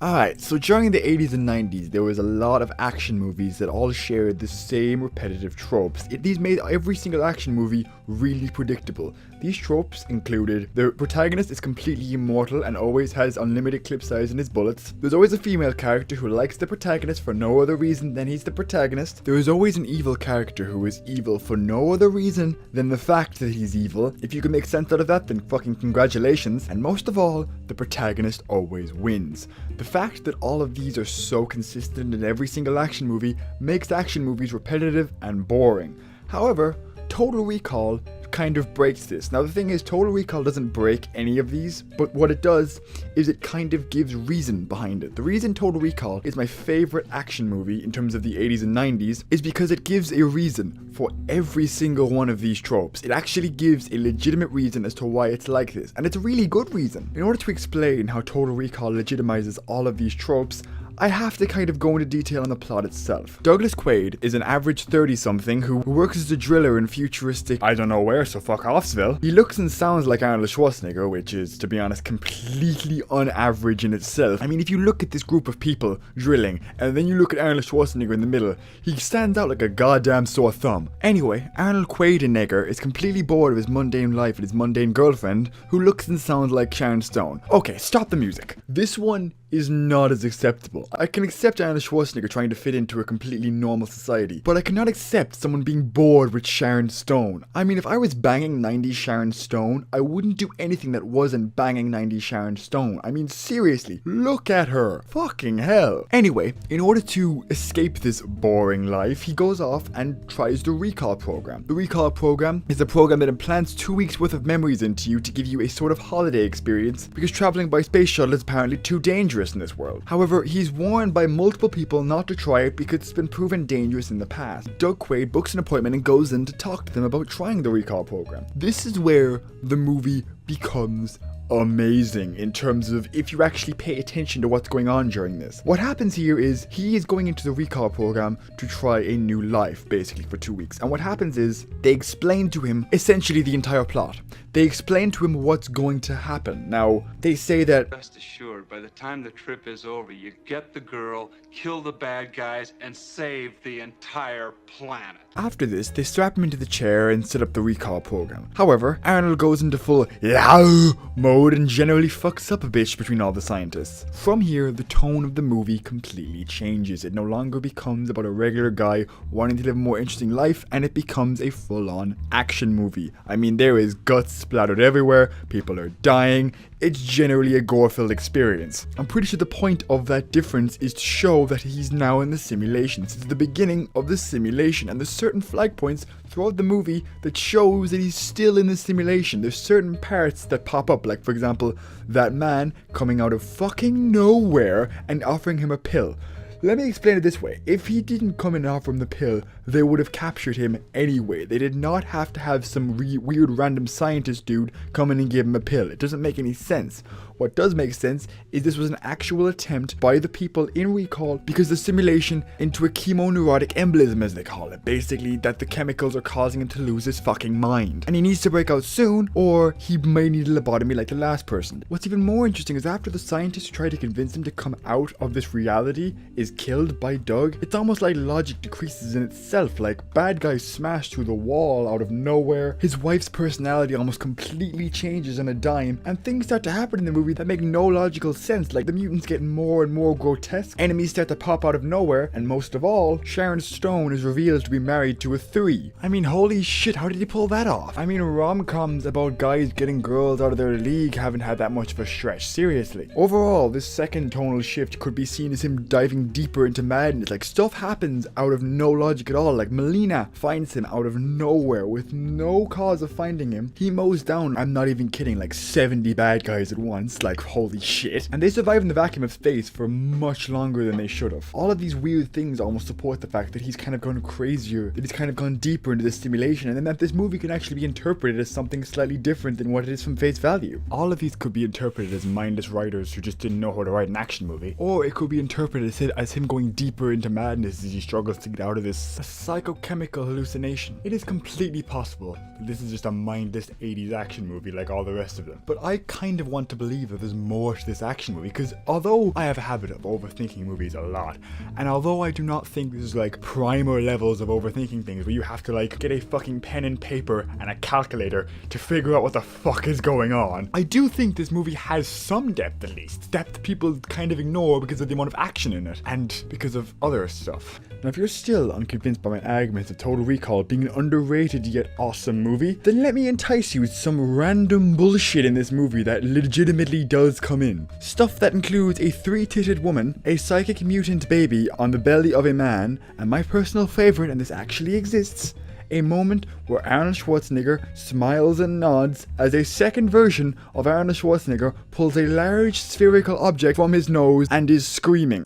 Alright, so during the 80s and 90s, there was a lot of action movies that all shared the same repetitive tropes. These made every single action movie really predictable. These tropes included the protagonist is completely immortal and always has unlimited clip size in his bullets. There's always a female character who likes the protagonist for no other reason than he's the protagonist. There is always an evil character who is evil for no other reason than the fact that he's evil. If you can make sense out of that, then fucking congratulations. And most of all, the protagonist always wins. The fact that all of these are so consistent in every single action movie makes action movies repetitive and boring. However, Total Recall kind of breaks this. Now the thing is, Total Recall doesn't break any of these, but what it does is it kind of gives reason behind it. The reason Total Recall is my favorite action movie in terms of the 80s and 90s is because it gives a reason for every single one of these tropes. It actually gives a legitimate reason as to why it's like this, and it's a really good reason. In order to explain how Total Recall legitimizes all of these tropes, I have to kind of go into detail on the plot itself. Douglas Quaid is an average 30-something who works as a driller in futuristic, I don't know where, so fuck offsville. He looks and sounds like Arnold Schwarzenegger, which is, to be honest, completely unaverage in itself. I mean, if you look at this group of people drilling, and then you look at Arnold Schwarzenegger in the middle, he stands out like a goddamn sore thumb. Anyway, Arnold Quaid is completely bored of his mundane life and his mundane girlfriend, who looks and sounds like Sharon Stone. Okay, stop the music. This one is not as acceptable. I can accept Arnold Schwarzenegger trying to fit into a completely normal society, but I cannot accept someone being bored with Sharon Stone. I mean, if I was banging 90s Sharon Stone, I wouldn't do anything that wasn't banging 90s Sharon Stone. I mean, seriously, look at her. Fucking hell. Anyway, in order to escape this boring life, he goes off and tries the recall program. The recall program is a program that implants 2 weeks worth of memories into you to give you a sort of holiday experience, because traveling by space shuttle is apparently too dangerous in this world. However, he's warned by multiple people not to try it because it's been proven dangerous in the past. Doug Quaid books an appointment and goes in to talk to them about trying the recall program. This is where the movie becomes amazing in terms of if you actually pay attention to what's going on during this. What happens here is he is going into the recall program to try a new life, basically, for 2 weeks. And what happens is they explain to him essentially the entire plot. They explain to him what's going to happen. Now, they say that rest assured, by the time the trip is over, you get the girl, kill the bad guys, and save the entire planet. After this, they strap him into the chair and set up the recall program. However, Arnold goes into full "yow" mode and generally fucks up a bitch between all the scientists. From here, the tone of the movie completely changes. It no longer becomes about a regular guy wanting to live a more interesting life, and it becomes a full-on action movie. I mean, there is guts splattered everywhere, people are dying, it's generally a gore-filled experience. I'm pretty sure the point of that difference is to show that he's now in the simulation. It's the beginning of the simulation, and there's certain flag points throughout the movie that shows that he's still in the simulation. There's certain parts that pop up, like for example, that man coming out of fucking nowhere and offering him a pill. Let me explain it this way. If he didn't come and offer him the pill, they would have captured him anyway. They did not have to have some weird random scientist dude come in and give him a pill. It doesn't make any sense. What does make sense is this was an actual attempt by the people in Recall because the simulation into a chemoneurotic embolism, as they call it. Basically, that the chemicals are causing him to lose his fucking mind. And he needs to break out soon, or he may need a lobotomy like the last person. What's even more interesting is after the scientists who try to convince him to come out of this reality is killed by Doug, it's almost like logic decreases in itself. Like, bad guys smash through the wall out of nowhere, his wife's personality almost completely changes on a dime, and things start to happen in the movie that make no logical sense. Like, the mutants get more and more grotesque, enemies start to pop out of nowhere, and most of all, Sharon Stone is revealed to be married to a 3. I mean, holy shit, how did he pull that off? I mean, rom-coms about guys getting girls out of their league haven't had that much of a stretch, seriously. Overall, this second tonal shift could be seen as him diving deeper into madness. Like, stuff happens out of no logic at all. Like, Melina finds him out of nowhere with no cause of finding him. He mows down, I'm not even kidding, like 70 bad guys at once. Like, holy shit. And they survive in the vacuum of space for much longer than they should have. All of these weird things almost support the fact that he's kind of gone crazier, that he's kind of gone deeper into the simulation, and then that this movie can actually be interpreted as something slightly different than what it is from face value. All of these could be interpreted as mindless writers who just didn't know how to write an action movie, or it could be interpreted as him going deeper into madness as he struggles to get out of this psychochemical hallucination. It is completely possible that this is just a mindless 80s action movie like all the rest of them, but I kind of want to believe believe that there's more to this action movie, because although I have a habit of overthinking movies a lot, and although I do not think this is like primer levels of overthinking things where you have to like get a fucking pen and paper and a calculator to figure out what the fuck is going on, I do think this movie has some depth, at least. Depth people kind of ignore because of the amount of action in it, and because of other stuff. Now, if you're still unconvinced by my arguments of Total Recall being an underrated yet awesome movie, then let me entice you with some random bullshit in this movie that legitimately does come in. Stuff that includes a three-titted woman, a psychic mutant baby on the belly of a man, and my personal favourite, and this actually exists, a moment where Arnold Schwarzenegger smiles and nods as a second version of Arnold Schwarzenegger pulls a large spherical object from his nose and is screaming.